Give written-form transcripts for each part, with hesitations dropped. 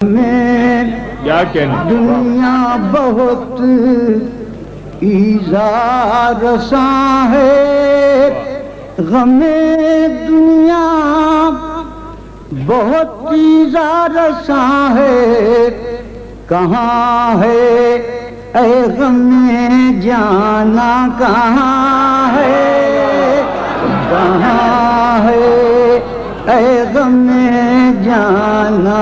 میں کیا کہنا دنیا بہت ایذا رساں ہے، غم دنیا بہت ایذا رساں ہے، کہاں ہے اے غم جانا کہاں ہے، کہاں ہے اے غم جانا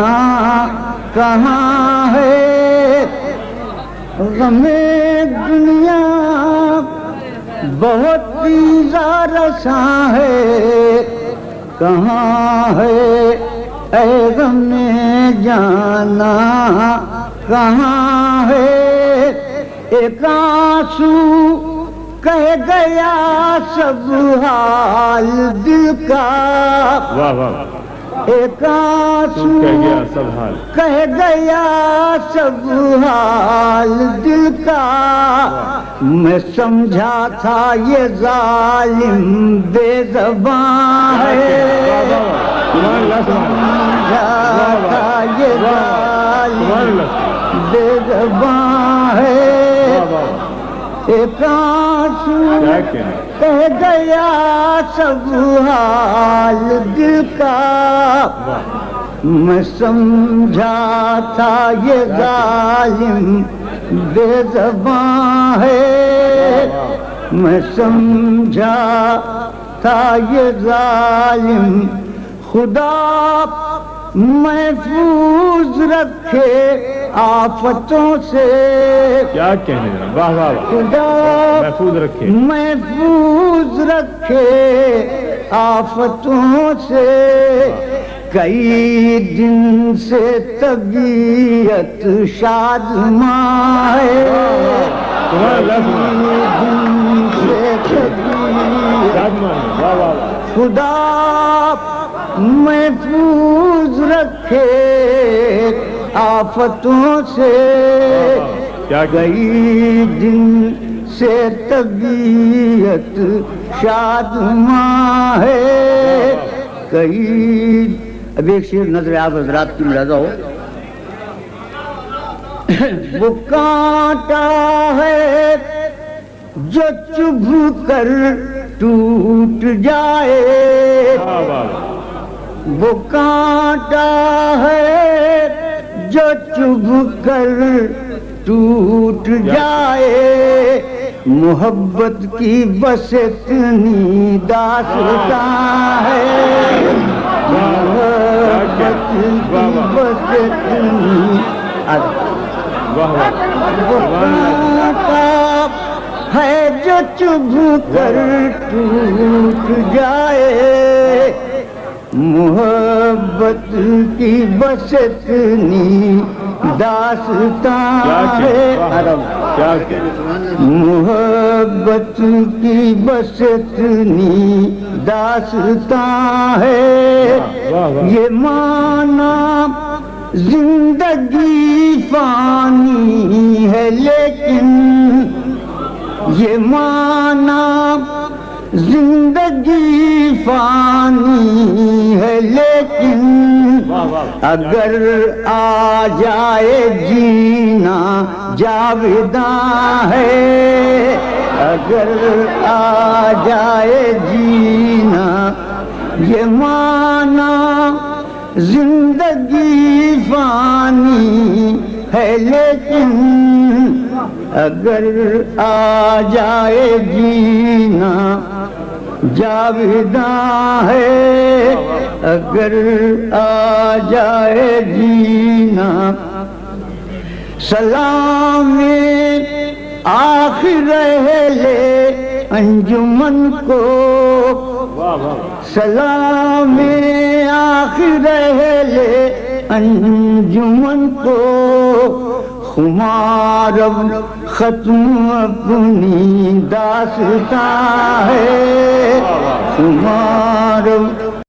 کہاں ہے، غم دنیا بہت ایذا رساں ہے، کہاں ہے اے غم جانا کہاں ہے، ایک آنسو کہہ گیا سب حال دل کا، واہ واہ ایک آنسو کہہ گیا سب حال کہہ گیا سب حال دل کا، میں سمجھا تھا یہ ظالم بے زبان ہے، سمجھا تھا یہ ظالم بے زبان ہے، ایک آنسو کہہ گیا سب حال دل کا، میں سمجھا تھا یہ ظالم بے زبان ہے، میں سمجھا تھا یہ ظالم، خدا محفوظ رکھے آفتوں سے، کیا کہنے واہ واہ خدا محفوظ رکھے محفوظ رکھے آفتوں سے، کئی دن سے طبیعت شادماں ہے، کئی دن سے طبیعت خدا محفوظ رکھے آفتوں سے، کئی دن سے طبیعت شادماں ہے، کئی اب ایک شعر نظر آپ حضرات کی ملاحظہ ہو، وہ کانٹا ہے جو چبھ کر ٹوٹ جائے، وہ کانٹا ہے جو چبھ کر ٹوٹ جائے، محبت کی بس اتنی داستان ہے، محبت کی بس اتنی، وہ کانٹا ہے جو چبھ کر ٹوٹ جائے، محبت کی بس اتنی داستان ہے، محبت کی بس اتنی داستان ہے، یہ معنی زندگی فانی ہے لیکن، یہ معنی زندگی فانی ہے لیکن، اگر آ جائے جینا جاوداں ہے، اگر آ جائے جینا، یہ معنی زندگی فانی ہے لیکن، اگر آ جائے جینا جاوداں ہے، اگر آ جائے جینا، سلام آخر لے انجمن کو، سلام آخر لے انجمن کو، خمار اب ختم اپنی داستان ہے، خمار اب